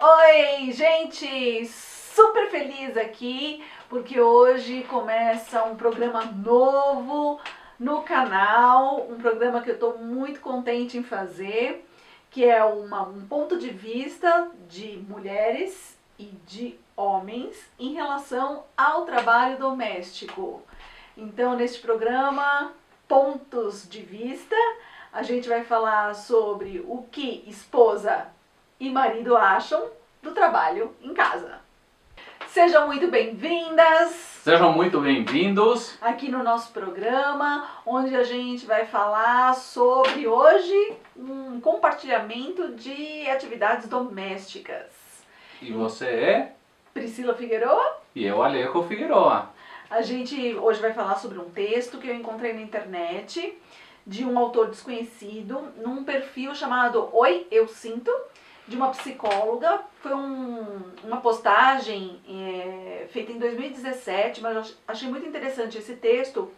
Oi, gente! Super feliz aqui porque hoje começa um programa novo no canal, um programa que eu estou muito contente em fazer, que é um ponto de vista de mulheres e de homens em relação ao trabalho doméstico. Então, neste programa, Pontos de Vista, a gente vai falar sobre o que esposa e marido acham do trabalho em casa. Sejam muito bem-vindas! Sejam muito bem-vindos aqui no nosso programa, onde a gente vai falar sobre hoje um compartilhamento de atividades domésticas. E você é? Priscila Figueroa. E eu, Alejo Figueroa. A gente hoje vai falar sobre um texto que eu encontrei na internet de um autor desconhecido, num perfil chamado Oi, Eu Sinto, de uma psicóloga. Foi uma postagem feita em 2017, mas eu achei muito interessante esse texto,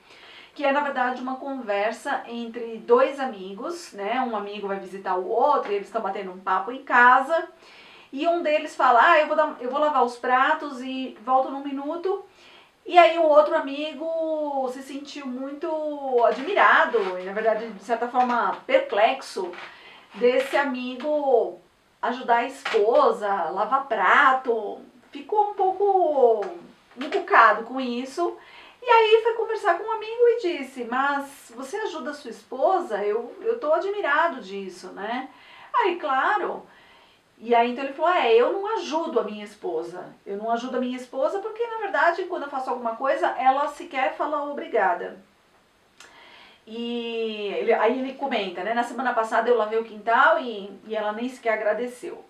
que é na verdade uma conversa entre dois amigos, né? Um amigo vai visitar o outro e eles estão batendo um papo em casa, e um deles fala, eu vou lavar os pratos e volto num minuto. E aí o outro amigo se sentiu muito admirado e, na verdade, de certa forma, perplexo desse amigo ajudar a esposa, lavar prato. Ficou um pouco encucado com isso. E aí foi conversar com um amigo e disse, mas você ajuda a sua esposa? Eu tô admirado disso, né? Aí, claro. E aí então ele falou, eu não ajudo a minha esposa. Eu não ajudo a minha esposa porque, na verdade, quando eu faço alguma coisa, ela sequer fala obrigada. E aí ele comenta, né? Na semana passada eu lavei o quintal e ela nem sequer agradeceu.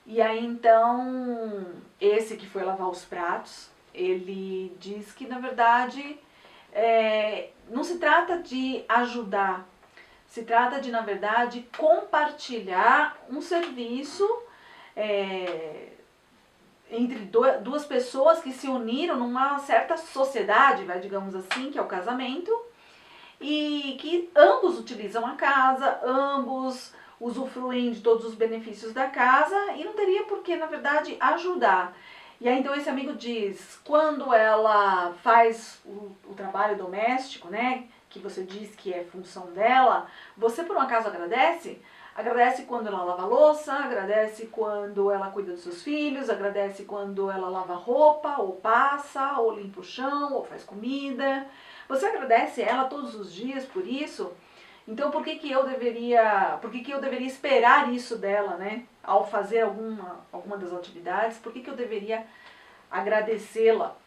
E aí então, esse que foi lavar os pratos, ele diz que, na verdade, não se trata de ajudar. Se trata de, na verdade, compartilhar um serviço entre duas pessoas que se uniram numa certa sociedade, digamos assim, que é o casamento, e que ambos utilizam a casa, ambos usufruem de todos os benefícios da casa e não teria por que, na verdade, ajudar. E aí então esse amigo diz, quando ela faz o trabalho doméstico, né, que você diz que é função dela, você por um acaso agradece? Agradece quando ela lava a louça, agradece quando ela cuida dos seus filhos, agradece quando ela lava roupa, ou passa, ou limpa o chão, ou faz comida. Você agradece ela todos os dias por isso? Então por que eu deveria esperar isso dela, né? Ao fazer alguma das atividades, por que eu deveria agradecê-la?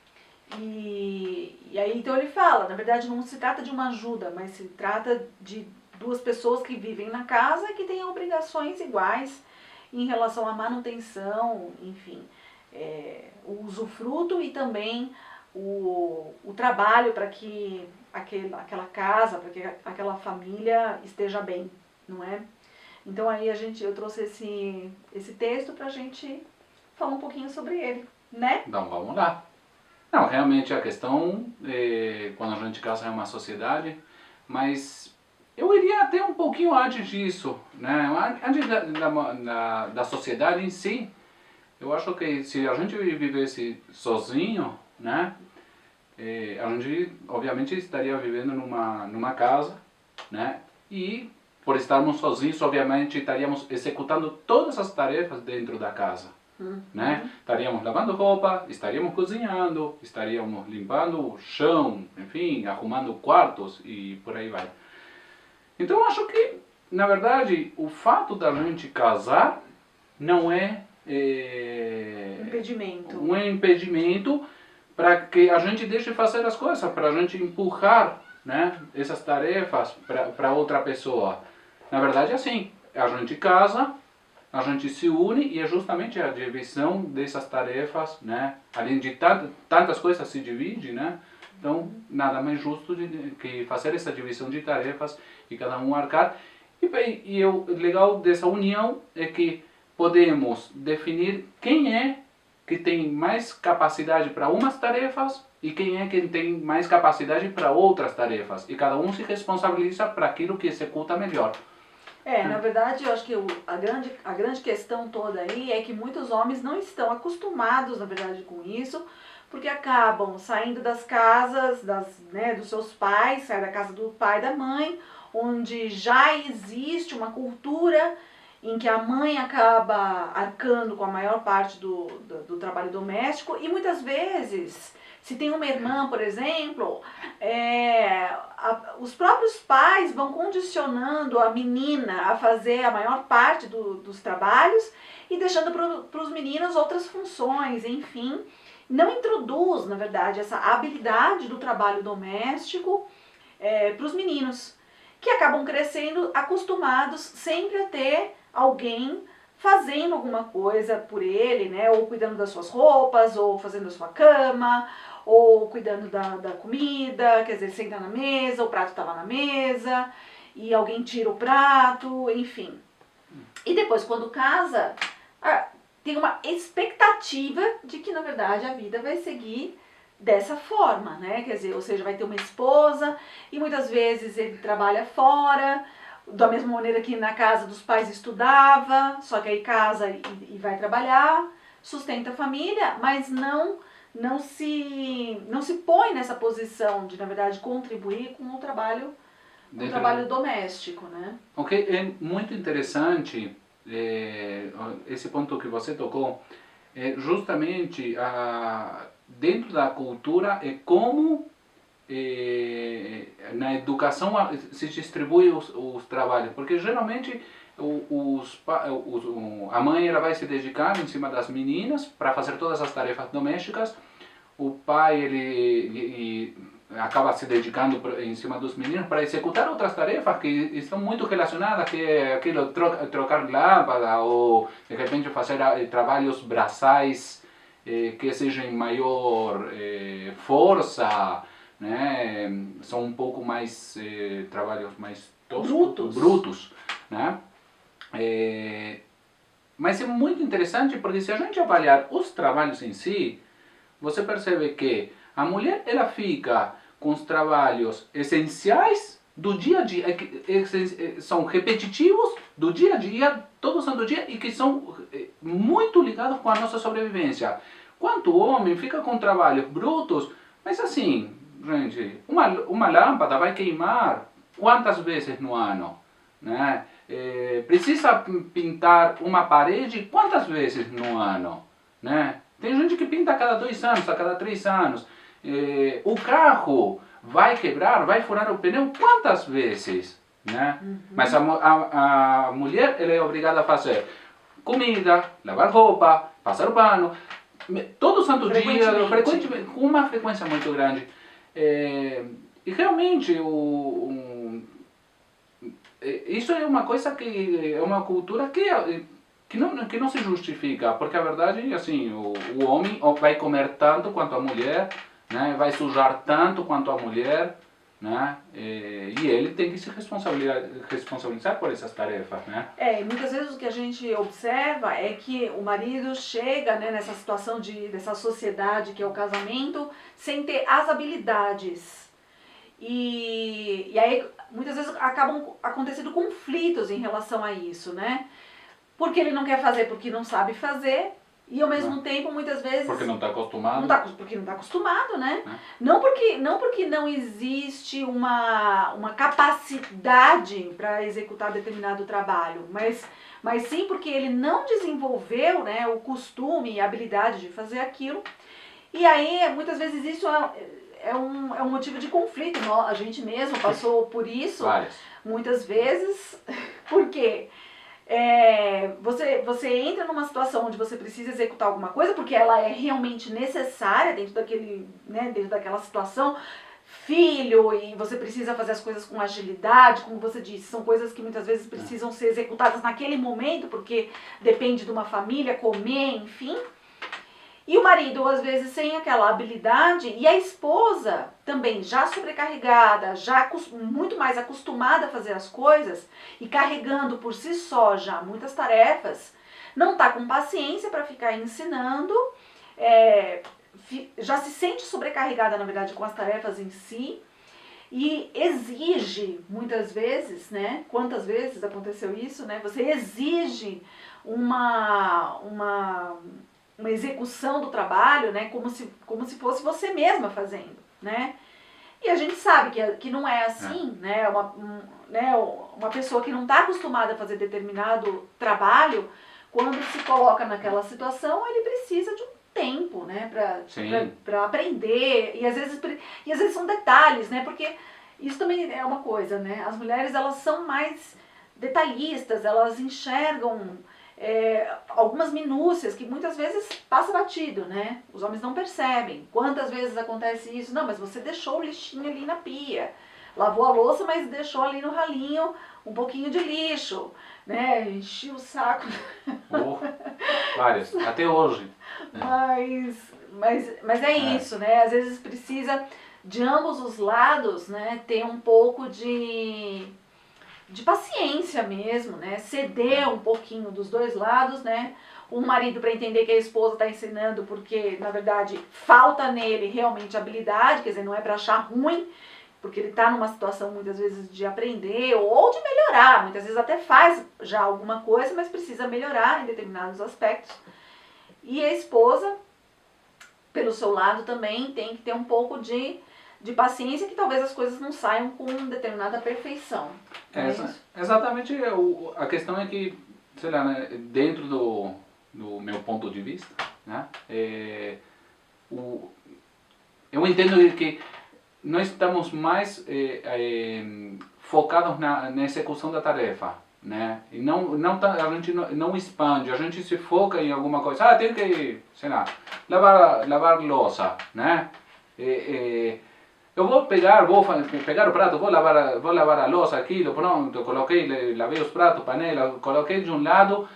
E aí então ele fala, na verdade não se trata de uma ajuda, mas se trata de duas pessoas que vivem na casa e que têm obrigações iguais em relação à manutenção, enfim, o usufruto e também o trabalho para que aquela casa, para que aquela família esteja bem, não é? Então aí eu trouxe esse texto para a gente falar um pouquinho sobre ele, né? Então vamos lá. Não, realmente a questão, quando a gente casa é uma sociedade, mas eu iria até um pouquinho antes disso, né? Antes da sociedade em si. Eu acho que se a gente vivesse sozinho, né? A gente obviamente estaria vivendo numa casa, né? E por estarmos sozinhos, obviamente estaríamos executando todas as tarefas dentro da casa. Né? Estaríamos lavando roupa, estaríamos cozinhando, estaríamos limpando o chão, enfim, arrumando quartos e por aí vai. Então eu acho que, na verdade, o fato da gente casar não é um impedimento para que a gente deixe de fazer as coisas, para a gente empurrar, né, essas tarefas para outra pessoa. Na verdade é assim, a gente casa, a gente se une e é justamente a divisão dessas tarefas, né? Além de tantas coisas se divide, né? Então, nada mais justo que fazer essa divisão de tarefas e cada um arcar. E o legal dessa união é que podemos definir quem é que tem mais capacidade para umas tarefas e quem é que tem mais capacidade para outras tarefas. E cada um se responsabiliza para aquilo que executa melhor. Na verdade, eu acho que a grande questão toda aí é que muitos homens não estão acostumados, na verdade, com isso, porque acabam saindo das casas dos seus pais, sai da casa do pai e da mãe, onde já existe uma cultura em que a mãe acaba arcando com a maior parte do trabalho doméstico e muitas vezes, se tem uma irmã, por exemplo, os próprios pais vão condicionando a menina a fazer a maior parte dos trabalhos e deixando para os meninos outras funções, enfim. Não introduz, na verdade, essa habilidade do trabalho doméstico para os meninos, que acabam crescendo acostumados sempre a ter alguém fazendo alguma coisa por ele, né? Ou cuidando das suas roupas, ou fazendo a sua cama, ou cuidando da comida, quer dizer, senta na mesa, o prato está lá na mesa, e alguém tira o prato, enfim. E depois, quando casa, tem uma expectativa de que, na verdade, a vida vai seguir dessa forma, né? Quer dizer, ou seja, vai ter uma esposa e muitas vezes ele trabalha fora, da mesma maneira que na casa dos pais estudava, só que aí casa e vai trabalhar, sustenta a família, mas não se põe nessa posição de, na verdade, contribuir com o trabalho doméstico, né? Ok, é muito interessante esse ponto que você tocou, justamente dentro da cultura é como na educação se distribui os trabalhos, porque geralmente a mãe ela vai se dedicar em cima das meninas para fazer todas as tarefas domésticas, o pai ele acaba se dedicando em cima dos meninos para executar outras tarefas que estão muito relacionadas, que é aquilo, trocar lâmpada ou de repente fazer trabalhos braçais que sejam em maior força, né? São um pouco mais trabalhos mais toscos, brutos, né? Mas é muito interessante porque se a gente avaliar os trabalhos em si, você percebe que a mulher ela fica com os trabalhos essenciais do dia a dia, que são repetitivos do dia a dia, todo santo dia, e que são muito ligados com a nossa sobrevivência. Quanto o homem fica com trabalhos brutos, mas assim, gente, uma lâmpada vai queimar quantas vezes no ano, né? Precisa pintar uma parede quantas vezes no ano, né? Tem gente que pinta a cada 2 anos, a cada 3 anos. O carro vai quebrar, vai furar o pneu quantas vezes, né? Uhum. Mas a mulher ela é obrigada a fazer comida, lavar roupa, passar pano, todo santo dia, frequentemente, com uma frequência muito grande. E realmente isso é uma coisa que é uma cultura que não se justifica, porque a verdade é assim, o homem vai comer tanto quanto a mulher, né, vai sujar tanto quanto a mulher, né, e ele tem que se responsabilizar por essas tarefas, né. E muitas vezes o que a gente observa é que o marido chega, né, nessa situação dessa sociedade que é o casamento, sem ter as habilidades. E aí muitas vezes acabam acontecendo conflitos em relação a isso, né? Porque ele não quer fazer porque não sabe fazer, e ao mesmo tempo muitas vezes... Porque não está acostumado. Porque não está acostumado, né? Não porque não existe uma capacidade para executar determinado trabalho, mas sim porque ele não desenvolveu, né, o costume e a habilidade de fazer aquilo. E aí muitas vezes isso é um motivo de conflito. A gente mesmo passou por isso muitas vezes, porque você entra numa situação onde você precisa executar alguma coisa, porque ela é realmente necessária dentro daquela situação, filho, e você precisa fazer as coisas com agilidade, como você disse, são coisas que muitas vezes precisam ser executadas naquele momento, porque depende de uma família, comer, enfim. E o marido, às vezes, sem aquela habilidade, e a esposa também já sobrecarregada, já muito mais acostumada a fazer as coisas e carregando por si só já muitas tarefas, não está com paciência para ficar ensinando, já se sente sobrecarregada, na verdade, com as tarefas em si, e exige, muitas vezes, né? Quantas vezes aconteceu isso, né? Você exige uma execução do trabalho, né? Como se fosse você mesma fazendo, né? E a gente sabe que não é assim, né? Uma pessoa que não está acostumada a fazer determinado trabalho, quando se coloca naquela situação, ele precisa de um tempo, né? Para aprender. E às vezes são detalhes, né? Porque isso também é uma coisa, né? As mulheres, elas são mais detalhistas, elas enxergam algumas minúcias que muitas vezes passa batido, né? Os homens não percebem. Quantas vezes acontece isso? Não, mas você deixou o lixinho ali na pia. Lavou a louça, mas deixou ali no ralinho um pouquinho de lixo, né? Enchi o saco. Várias, até hoje. Mas é isso, né? Às vezes precisa de ambos os lados, né? Ter um pouco de paciência mesmo, né? Ceder um pouquinho dos dois lados, né? O marido para entender que a esposa está ensinando porque, na verdade, falta nele realmente habilidade, quer dizer, não é para achar ruim, porque ele está numa situação muitas vezes de aprender ou de melhorar, muitas vezes até faz já alguma coisa, mas precisa melhorar em determinados aspectos. E a esposa, pelo seu lado também, tem que ter um pouco de paciência, que talvez as coisas não saiam com determinada perfeição. Exatamente, a questão é que, sei lá, né, dentro do meu ponto de vista, né, eu entendo que nós estamos mais focados na execução da tarefa, né, e a gente não expande, a gente se foca em alguma coisa, tem que, sei lá, lavar louça, né, eu vou pegar o prato, vou lavar a louça, aquilo, pronto, lavei os pratos, panela, coloquei de um lado,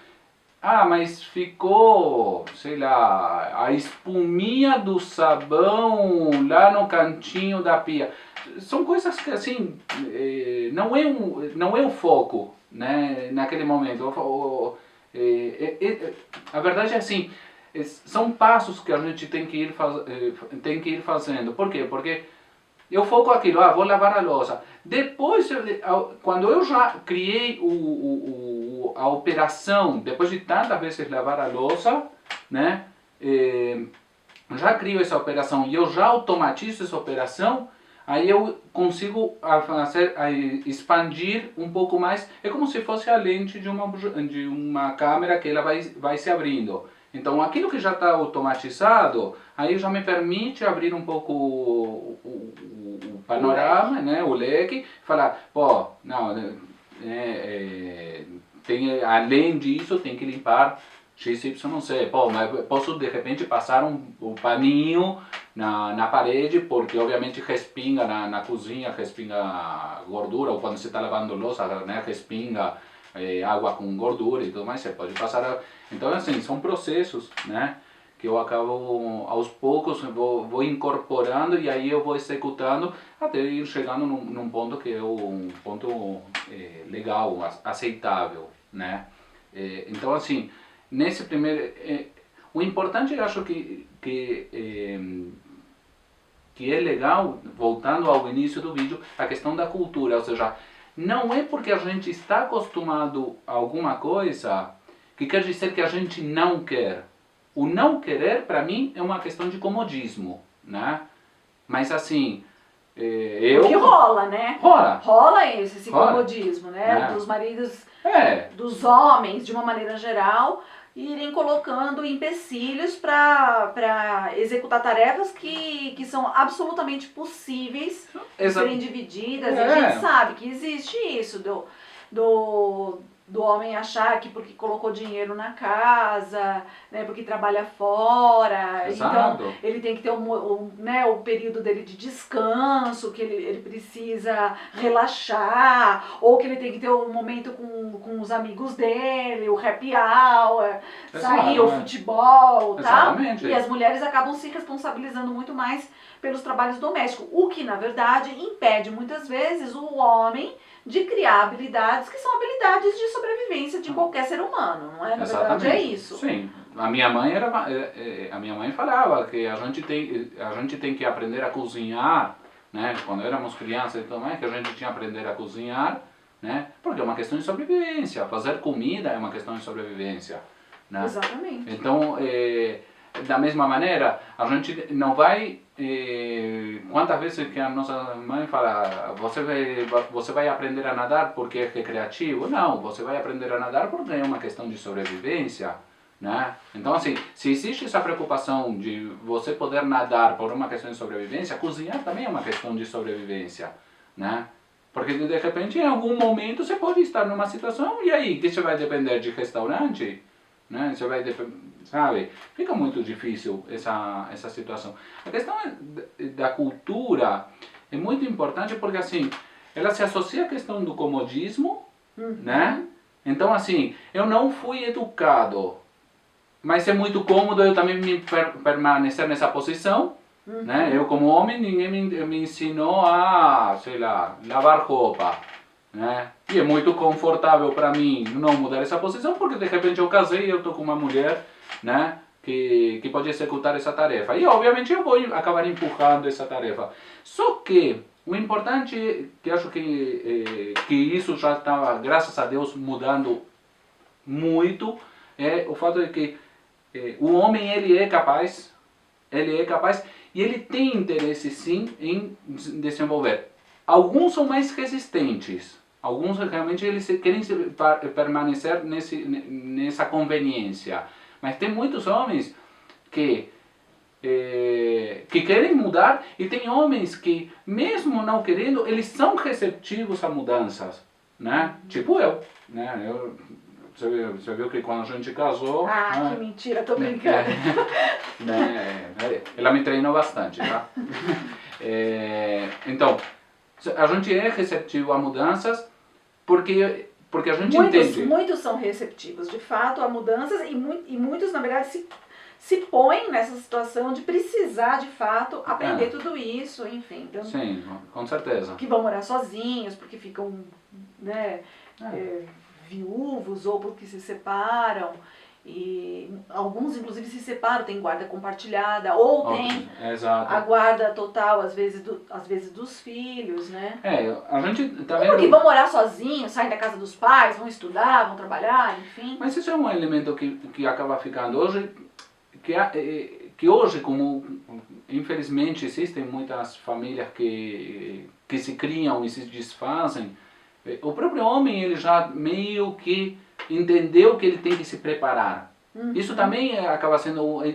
mas ficou, sei lá, a espuminha do sabão lá no cantinho da pia. São coisas que, assim, não é o foco, né, naquele momento. A verdade é assim, são passos que a gente tem que ir fazendo. Por quê? Porque eu foco aquilo, vou lavar a louça. Depois, quando eu já criei a operação, depois de tantas vezes lavar a louça, né, já crio essa operação e eu já automatizo essa operação, aí eu consigo expandir um pouco mais. É como se fosse a lente de uma câmera que ela vai se abrindo. Então aquilo que já está automatizado, aí já me permite abrir um pouco o panorama, né, o leque, falar, não, além disso tem que limpar XYZ, mas posso de repente passar um paninho na parede, porque obviamente respinga na cozinha, respinga gordura, ou quando você está lavando louça, né, respinga água com gordura e tudo mais, você pode passar. Então, assim, são processos, né, que eu acabo aos poucos vou incorporando e aí eu vou executando até ir chegando num ponto que é um ponto legal, aceitável, né. Então, assim, nesse primeiro, o importante eu acho que é legal, voltando ao início do vídeo, a questão da cultura, ou seja, não é porque a gente está acostumado a alguma coisa que quer dizer que a gente não quer. O não querer, para mim, é uma questão de comodismo, né? Mas assim, O que rola, né? Rola esse comodismo, né? Dos maridos, dos homens, de uma maneira geral, irem colocando empecilhos para executar tarefas que são absolutamente possíveis de serem divididas. E a gente sabe que existe isso do homem achar que porque colocou dinheiro na casa, né, porque trabalha fora, então ele tem que ter o período dele de descanso, que ele precisa relaxar, ou que ele tem que ter um momento com os amigos dele, o happy hour, sair, o futebol, tá? E as mulheres acabam se responsabilizando muito mais pelos trabalhos domésticos, o que na verdade impede muitas vezes o homem de criar habilidades que são habilidades de sobrevivência de qualquer ser humano, não é? Na verdade é isso. Sim. A minha mãe falava que a gente tem que aprender a cozinhar né? Quando éramos crianças e tudo mais, que a gente tinha que aprender a cozinhar, né? Porque é uma questão de sobrevivência. Fazer comida é uma questão de sobrevivência, né? Exatamente. Então, da mesma maneira, a gente não vai... quantas vezes que a nossa mãe fala, você vai aprender a nadar porque é recreativo? Não, você vai aprender a nadar porque é uma questão de sobrevivência, né? Então, assim, se existe essa preocupação de você poder nadar por uma questão de sobrevivência, cozinhar também é uma questão de sobrevivência, né? Porque de repente, em algum momento, você pode estar numa situação e aí, que você vai depender de restaurante, né? Você vai sabe? Fica muito difícil essa situação. A questão da cultura é muito importante porque, assim, ela se associa à questão do comodismo, né? Então, assim, eu não fui educado, mas é muito cômodo eu também permanecer nessa posição, né? Eu como homem, ninguém me ensinou a, sei lá, lavar roupa, né? E é muito confortável para mim não mudar essa posição porque de repente eu casei e eu tô com uma mulher, né? Que pode executar essa tarefa. E obviamente eu vou acabar empurrando essa tarefa. Só que o importante, que acho que isso já está, graças a Deus, mudando muito, é o fato de que o homem ele é capaz e ele tem interesse sim em desenvolver. Alguns são mais resistentes, alguns realmente eles querem permanecer nessa conveniência, mas tem muitos homens que querem mudar e tem homens que mesmo não querendo eles são receptivos a mudanças, né? Tipo eu, né? Você viu que quando a gente casou... Ah, que mentira, tô brincando. Ela me treinou bastante, tá? Então, a gente é receptivo a mudanças porque a gente entende. Muitos são receptivos, de fato, a mudanças e muitos, na verdade, se põem nessa situação de precisar, de fato, aprender tudo isso, enfim. Então, sim, com certeza. Que vão morar sozinhos, porque ficam, né, viúvos ou porque se separam. E alguns inclusive se separam, tem guarda compartilhada ou tem a guarda total às vezes dos filhos, né? A gente tá vendo... Porque vão morar sozinhos, saem da casa dos pais, vão estudar, vão trabalhar, enfim. Mas isso é um elemento que acaba ficando hoje, que hoje, como infelizmente existem muitas famílias que se criam e se desfazem, o próprio homem ele já meio que entendeu que ele tem que se preparar. Isso também acaba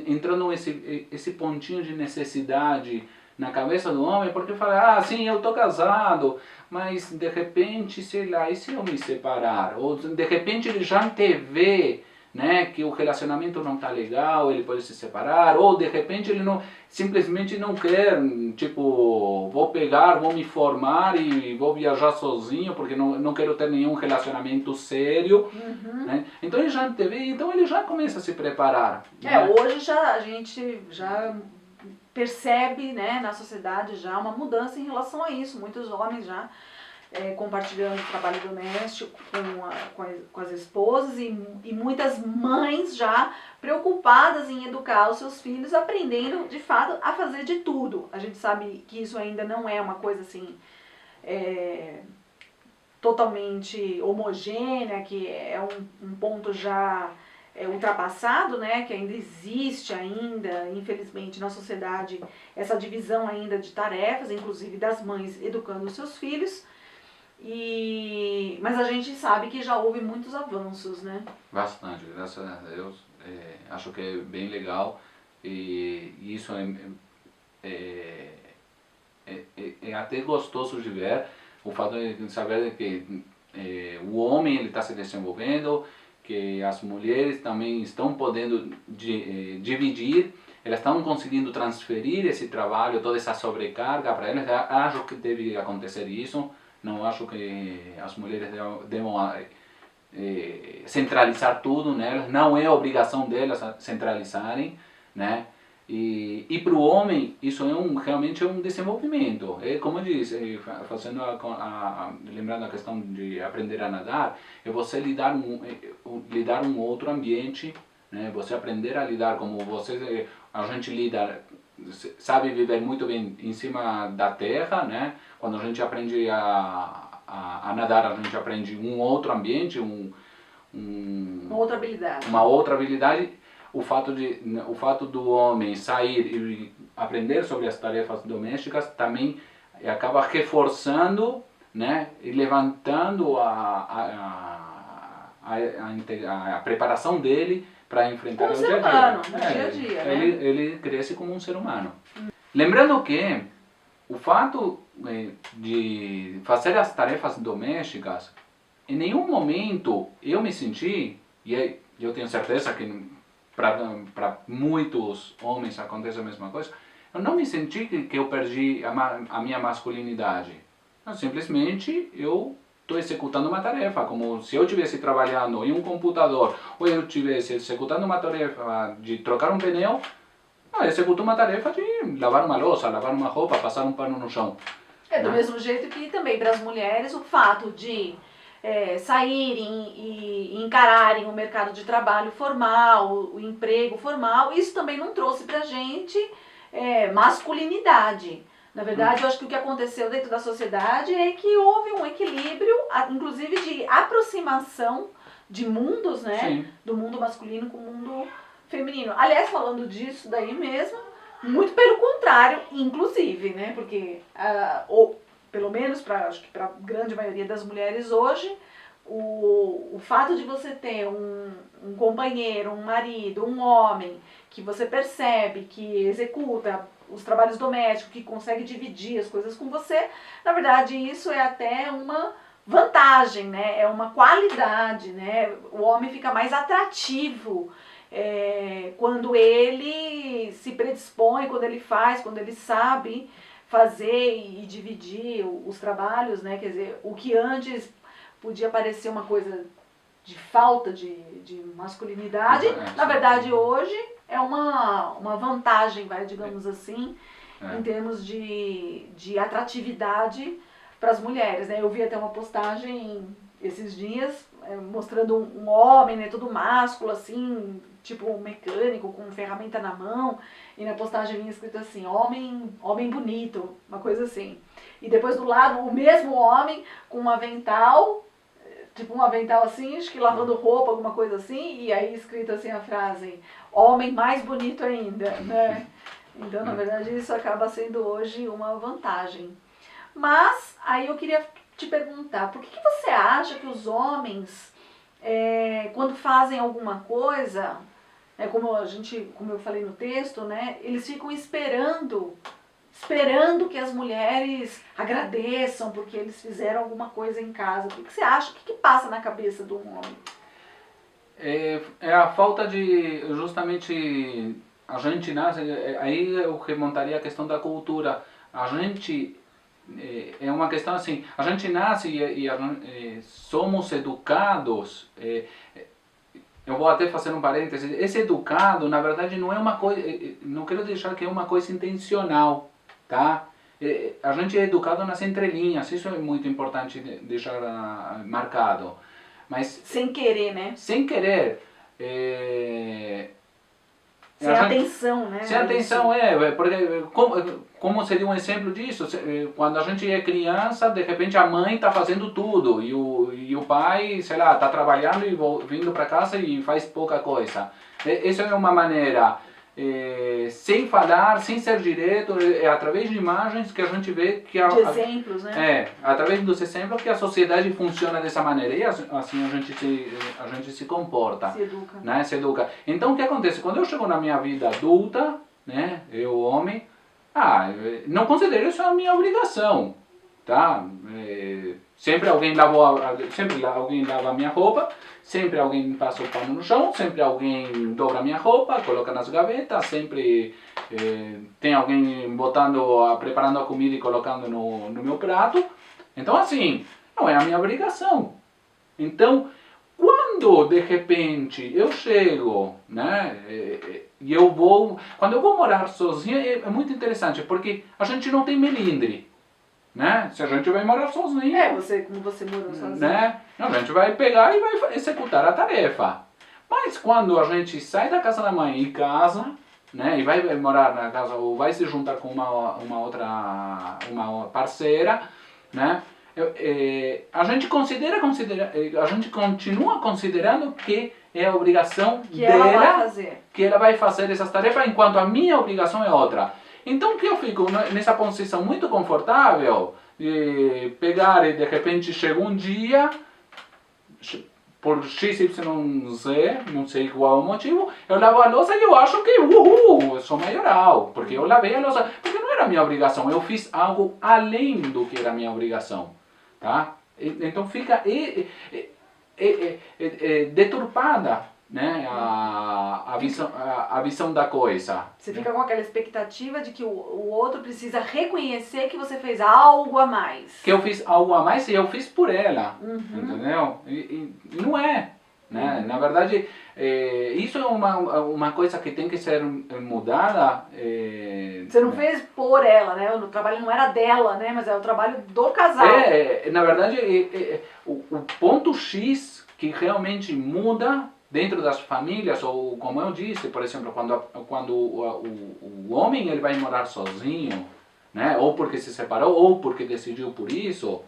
entrando esse pontinho de necessidade na cabeça do homem, porque fala, sim, eu tô casado, mas de repente, sei lá, e se eu me separar? Ou de repente ele já antevê, né, que o relacionamento não tá legal, ele pode se separar, ou de repente ele simplesmente não quer, tipo, vou me formar e vou viajar sozinho porque não quero ter nenhum relacionamento sério, né? Então ele já antevê, então ele já começa a se preparar. Né? Hoje a gente já percebe, né, na sociedade já uma mudança em relação a isso, muitos homens já compartilhando o trabalho doméstico com as esposas e muitas mães já preocupadas em educar os seus filhos, aprendendo de fato a fazer de tudo. A gente sabe que isso ainda não é uma coisa assim totalmente homogênea, que é um ponto já ultrapassado, né, que ainda existe ainda, infelizmente, na sociedade essa divisão ainda de tarefas, inclusive das mães educando os seus filhos. Mas a gente sabe que já houve muitos avanços, né? Bastante, graças a Deus. Acho que é bem legal e isso é até gostoso de ver, o fato de saber que o homem está se desenvolvendo, que as mulheres também estão podendo dividir, elas estão conseguindo transferir esse trabalho, toda essa sobrecarga para elas. Acho que deve acontecer isso. Não acho que as mulheres devam centralizar tudo nelas, não é obrigação delas centralizarem, né? E para o homem isso realmente é um desenvolvimento. É como eu disse, fazendo lembrando a questão de aprender a nadar, é você lidar um outro ambiente, né? Você aprender a lidar como a gente lida sabe viver muito bem em cima da terra, né? Quando a gente aprende a nadar, a gente aprende um outro ambiente, Uma outra habilidade. Uma outra habilidade. O fato do homem sair e aprender sobre as tarefas domésticas também acaba reforçando, né, e levantando a preparação dele para enfrentar Como o dia a dia. humano, no dia a dia, né? Ele cresce como um ser humano. Lembrando que o fato de fazer as tarefas domésticas, em nenhum momento eu me senti, e eu tenho certeza que para muitos homens acontece a mesma coisa, eu não me senti que eu perdi a minha masculinidade. Não, simplesmente eu estou executando uma tarefa, como se eu estivesse trabalhando em um computador ou eu estivesse executando uma tarefa de trocar um pneu, eu executo uma tarefa de lavar uma louça, lavar uma roupa, passar um pano no chão. É do mesmo jeito que também para as mulheres o fato de saírem e encararem o mercado de trabalho formal, o emprego formal, isso também não trouxe pra gente masculinidade. Na verdade, eu acho que o que aconteceu dentro da sociedade é que houve um equilíbrio, inclusive de aproximação de mundos, né? Sim. Do mundo masculino com o mundo feminino. Aliás, falando disso daí mesmo, muito pelo contrário, inclusive, né? Porque, pelo menos acho que para a grande maioria das mulheres hoje, o fato de você ter um companheiro, um marido, um homem que você percebe que executa os trabalhos domésticos, que consegue dividir as coisas com você, na verdade isso é até uma vantagem, né? É uma qualidade, né? O homem fica mais atrativo quando ele se predispõe, quando ele faz, quando ele sabe fazer e dividir os trabalhos, né? Quer dizer, o que antes podia parecer uma coisa de falta de masculinidade, na verdade hoje é uma vantagem, digamos assim, em termos de atratividade para as mulheres, né? Eu vi até uma postagem esses dias mostrando um homem, né, todo másculo assim, tipo um mecânico com ferramenta na mão, e na postagem vinha escrito assim, homem bonito, uma coisa assim. E depois do lado o mesmo homem com um avental, tipo um avental assim, acho que lavando roupa, alguma coisa assim, e aí escrito assim a frase, homem mais bonito ainda, né? Então, na verdade, isso acaba sendo hoje uma vantagem. Mas, aí eu queria te perguntar, por que você acha que os homens, quando fazem alguma coisa, como eu falei no texto, né, eles ficam esperando que as mulheres agradeçam porque eles fizeram alguma coisa em casa. O que você acha? O que passa na cabeça de um homem? É a falta de, justamente, a gente nasce, aí eu remontaria a questão da cultura. A gente, é uma questão assim, a gente nasce e somos educados, eu vou até fazer um parêntese, esse educado, na verdade, não é uma coisa, não quero deixar que é uma coisa intencional, tá? A gente é educado nas entrelinhas, isso é muito importante deixar marcado. Mas, sem querer, né? Sem querer. Sem atenção, né? Sem atenção, porque como seria um exemplo disso? Quando a gente é criança, de repente a mãe está fazendo tudo e o pai, sei lá, está trabalhando e vindo para casa e faz pouca coisa. Essa é uma maneira, sem falar, sem ser direto, através de imagens que a gente vê que... de exemplos, né? Através dos exemplos que a sociedade funciona dessa maneira e assim a gente se comporta. Se educa. Né? Se educa. Então o que acontece? Quando eu chego na minha vida adulta, né, eu homem, não considero isso a minha obrigação, tá? Sempre alguém lava a minha roupa, sempre alguém passa o pano no chão, sempre alguém dobra a minha roupa, coloca nas gavetas, sempre tem alguém preparando a comida e colocando no meu prato. Então assim, não é a minha obrigação. Então, quando de repente eu chego, né, e quando eu vou morar sozinho é muito interessante, porque a gente não tem melindre. Né? Se a gente vai morar sozinho, como você morou sozinho, né? A gente vai pegar e vai executar a tarefa. Mas quando a gente sai da casa da mãe e casa, né, e vai morar na casa ou vai se juntar com uma parceira, né, a gente a gente continua considerando que é a obrigação dela que ela vai fazer essas tarefas, enquanto a minha obrigação é outra. Então que eu fico nessa posição muito confortável de pegar e de repente chega um dia, por X, Y, Z, não sei qual é o motivo, eu lavo a louça e eu acho que, eu sou maioral, porque eu lavei a louça, porque não era minha obrigação, eu fiz algo além do que era minha obrigação, tá? Então fica deturpada, né, a visão da coisa. Você fica com aquela expectativa de que o outro precisa reconhecer que você fez algo a mais. Que eu fiz algo a mais e eu fiz por ela, entendeu? E não é, né? Na verdade, isso é uma coisa que tem que ser mudada. Você não fez por ela, né? O trabalho não era dela, né? Mas é o trabalho do casal. Na verdade, o ponto X que realmente muda dentro das famílias, ou como eu disse, por exemplo, quando o homem ele vai morar sozinho, né, ou porque se separou, ou porque decidiu por isso,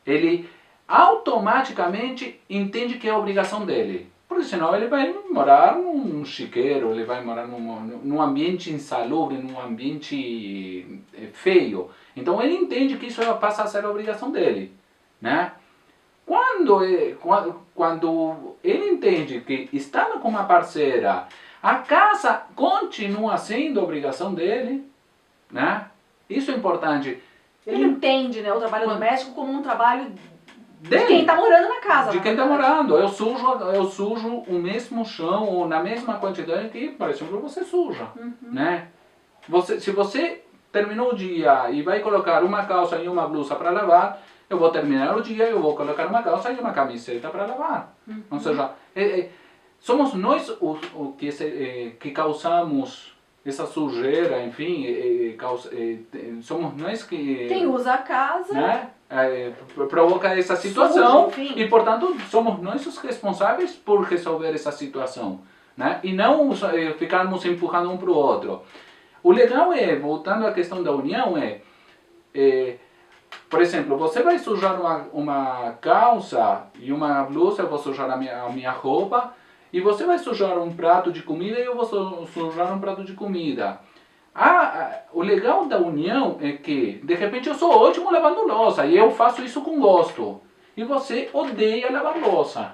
ele automaticamente entende que é a obrigação dele. Porque senão ele vai morar num chiqueiro, ele vai morar num ambiente insalubre, num ambiente feio. Então ele entende que isso passa a ser a obrigação dele, né? Quando ele entende que estando com uma parceira, a casa continua sendo obrigação dele, né? Isso é importante. Ele entende, né, o trabalho doméstico como um trabalho de quem está morando na casa. De quem está morando. Eu sujo o mesmo chão ou na mesma quantidade que, por exemplo, você suja, né? Se você terminou o dia e vai colocar uma calça e uma blusa para lavar, eu vou terminar o dia e eu vou colocar uma calça e uma camiseta para lavar. Ou seja, somos nós que causamos essa sujeira, enfim, somos nós que... Quem usa a casa... Né, provoca essa situação e, portanto, somos nós os responsáveis por resolver essa situação, né? E não ficarmos empurrando um para o outro. O legal voltando à questão da união, por exemplo, você vai sujar uma calça e uma blusa, eu vou sujar a minha roupa, e você vai sujar um prato de comida e eu vou sujar um prato de comida. O legal da união é que, de repente, eu sou ótimo lavando louça e eu faço isso com gosto. E você odeia lavar louça,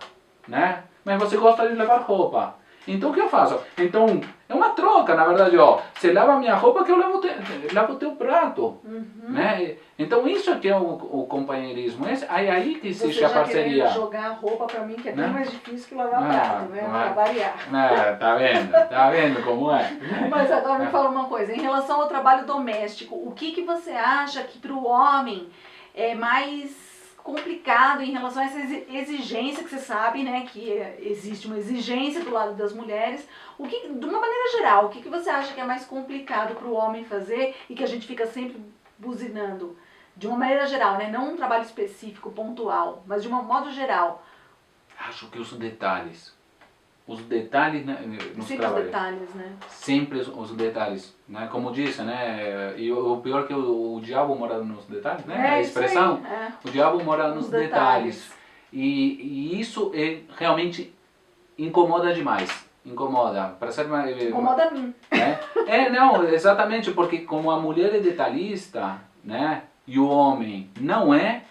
né? Mas você gosta de lavar roupa. Então o que eu faço? Então é uma troca, na verdade, você lava a minha roupa que eu lavo o teu prato, né? Então isso aqui é o companheirismo, é aí que existe a parceria. Você já jogar a roupa pra mim que é bem mais difícil que lavar prato, né? Pra variar. Tá vendo como é? Mas agora me fala uma coisa, em relação ao trabalho doméstico, o que você acha que pro homem é mais complicado em relação a essa exigência que você sabe, né, que existe uma exigência do lado das mulheres, de uma maneira geral, o que você acha que é mais complicado para o homem fazer e que a gente fica sempre buzinando? De uma maneira geral, né, não um trabalho específico, pontual, mas de um modo geral. Acho que os detalhes. Os detalhes, né, nos sempre trabalhos. Os detalhes, né? Sempre os detalhes, né? Como disse, né? E o pior é que o diabo mora nos detalhes, né? A expressão. Aí, o diabo mora nos detalhes. E isso realmente incomoda demais. Incomoda. Para ser mais, incomoda a mim. Né? Não, exatamente, porque como a mulher é detalhista, né? E o homem não é,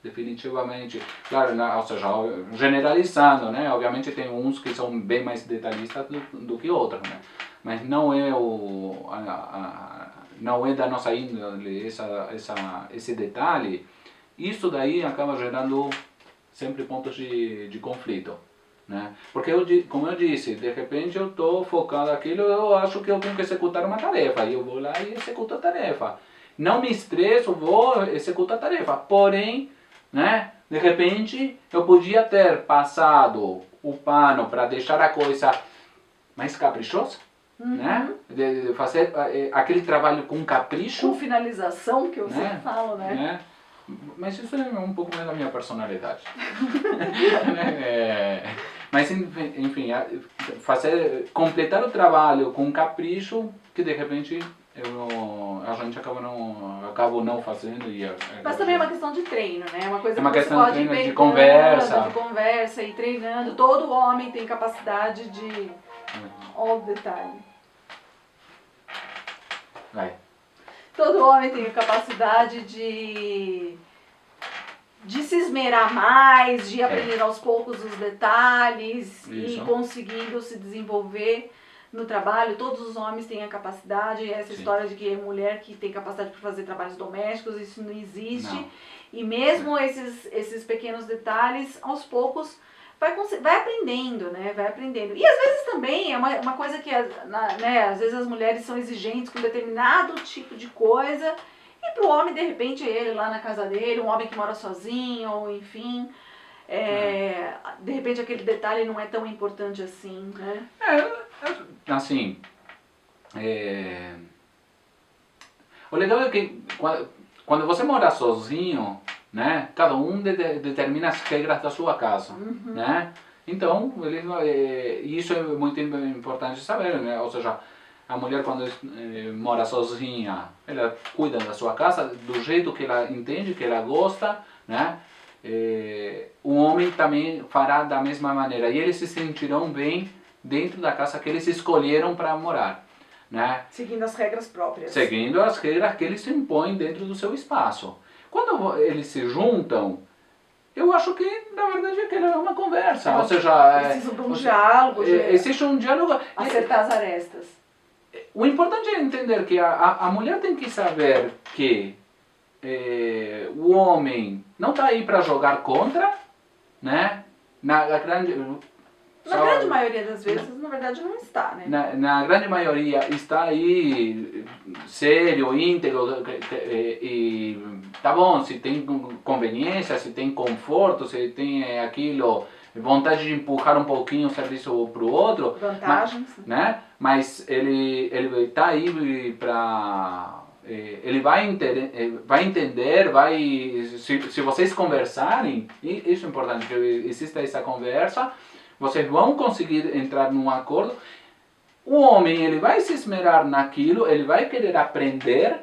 definitivamente, claro, ou seja, generalizando, né? Obviamente tem uns que são bem mais detalhistas do que outros, né? Mas não é não é da nossa índole esse detalhe. Isso daí acaba gerando sempre pontos de conflito, né? Porque como eu disse, de repente eu estou focado naquilo, eu acho que eu tenho que executar uma tarefa e eu vou lá e executo a tarefa. Não me estresso, vou executar a tarefa. Porém, né? De repente, eu podia ter passado o pano para deixar a coisa mais caprichosa, né? De fazer aquele trabalho com capricho. Com finalização, que eu sempre falo, né? Mas isso é um pouco mais da minha personalidade. Mas enfim, completar o trabalho com capricho que de repente a gente acabo não fazendo. Mas também é uma questão de treino, né? É uma coisa é uma que você questão pode ir de pegando, conversa. e treinando. Todo homem tem capacidade de... Olha o detalhe. Vai. Todo homem tem a capacidade de se esmerar mais, de aprender aos poucos os detalhes e conseguindo se desenvolver no trabalho. Todos os homens têm a capacidade. Essa história de que é mulher que tem capacidade para fazer trabalhos domésticos, isso não existe. Não. E mesmo esses pequenos detalhes, aos poucos, vai aprendendo, né? Vai aprendendo. E às vezes também é uma coisa que, né, às vezes as mulheres são exigentes com determinado tipo de coisa. E pro homem, de repente, ele lá na casa dele, um homem que mora sozinho, ou enfim, de repente aquele detalhe não é tão importante assim, né? Assim, o legal é que quando você mora sozinho, né, cada um determina as regras da sua casa, né? Então, isso é muito importante saber, né? Ou seja, a mulher quando mora sozinha, ela cuida da sua casa do jeito que ela entende, que ela gosta, né? O homem também fará da mesma maneira e eles se sentirão bem dentro da casa que eles escolheram para morar, né? Seguindo as regras próprias. Seguindo as regras que eles impõem dentro do seu espaço. Quando eles se juntam, eu acho que, na verdade, aquilo é uma conversa. Ou seja, precisa de um diálogo. Existe um diálogo. Acertar as arestas. O importante é entender que a mulher tem que saber que o homem não está aí para jogar contra, né? Na grande maioria das vezes, na verdade, não está, né? Na grande maioria está aí sério, íntegro, e tá bom, se tem conveniência, se tem conforto, se tem aquilo, vontade de empurrar um pouquinho o serviço para o outro. Vantagens. Né? Mas ele está aí para... Ele vai entender, se vocês conversarem, e isso é importante, que exista essa conversa, vocês vão conseguir entrar num acordo. O homem, ele vai se esmerar naquilo, ele vai querer aprender,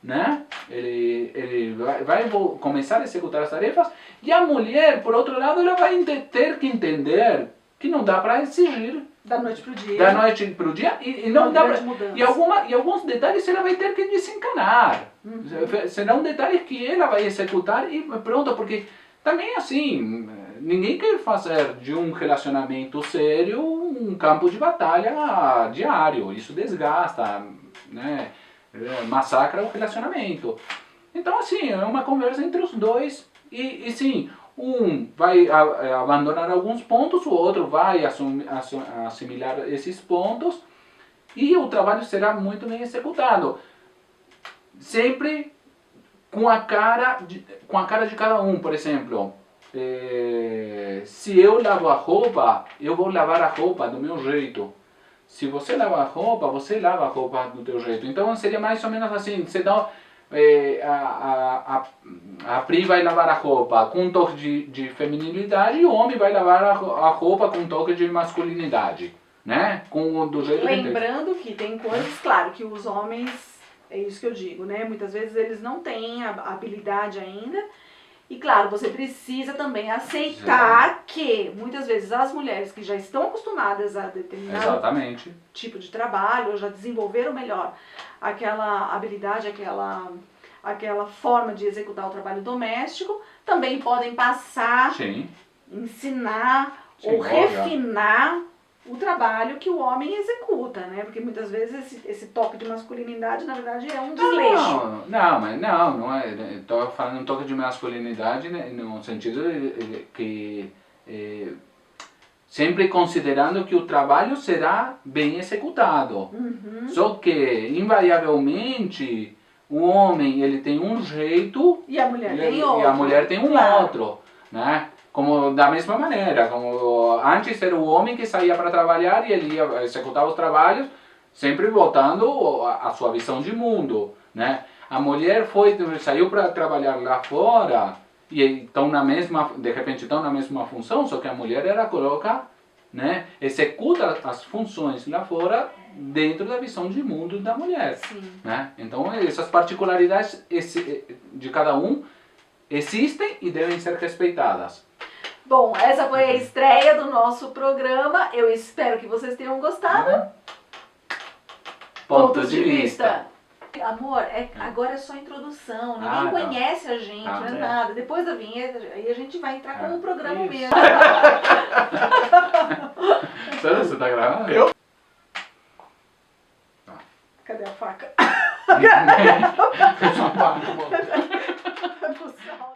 né? Ele vai começar a executar as tarefas, e a mulher, por outro lado, ela vai ter que entender que não dá para exigir da noite pro dia. Da noite pro dia e não dá pra, e alguns detalhes ela vai ter que desencanar. Serão detalhes que ela vai executar e pronto, porque também assim, ninguém quer fazer de um relacionamento sério um campo de batalha diário. Isso desgasta, né? Massacra o relacionamento. Então assim, é uma conversa entre os dois e sim, um vai abandonar alguns pontos, o outro vai assimilar esses pontos e o trabalho será muito bem executado. Sempre com a cara de cada um, por exemplo. Se eu lavo a roupa, eu vou lavar a roupa do meu jeito. Se você lava a roupa, você lava a roupa do teu jeito. Então seria mais ou menos assim, você dá... a Pri vai lavar a roupa com um toque de feminilidade e o homem vai lavar a roupa com um toque de masculinidade, né? Do jeito Lembrando que tem coisas, claro, que os homens, é isso que eu digo, né? Muitas vezes eles não têm a habilidade ainda. E claro, você precisa também aceitar que muitas vezes as mulheres que já estão acostumadas a determinado tipo de trabalho, ou já desenvolveram melhor aquela habilidade, aquela forma de executar o trabalho doméstico, também podem passar, ensinar ou refinar o trabalho que o homem executa, né? Porque muitas vezes esse toque de masculinidade, na verdade, é um desleixo. Não é. Estou falando um toque de masculinidade, né, no sentido que sempre considerando que o trabalho será bem executado. Só que, invariavelmente, o homem ele tem um jeito e a mulher tem outro. E a mulher tem um outro, né? Como da mesma maneira, como antes era o homem que saía para trabalhar e ele ia executar os trabalhos, sempre voltando a sua visão de mundo, né? A mulher saiu para trabalhar lá fora e estão de repente estão na mesma função, só que a mulher ela coloca né, executa as funções lá fora dentro da visão de mundo da mulher. Sim. Né? Então essas particularidades de cada um existem e devem ser respeitadas. Bom, essa foi a estreia do nosso programa. Eu espero que vocês tenham gostado. Ponto de vista. Amor, agora é só introdução. Ninguém Ah, tá. conhece a gente, Ah, não é é. nada. Depois da vinheta, aí a gente vai entrar com o programa Isso. mesmo. Sério, você tá gravando? Eu? Cadê a faca? Essa parte, mano. Pessoal.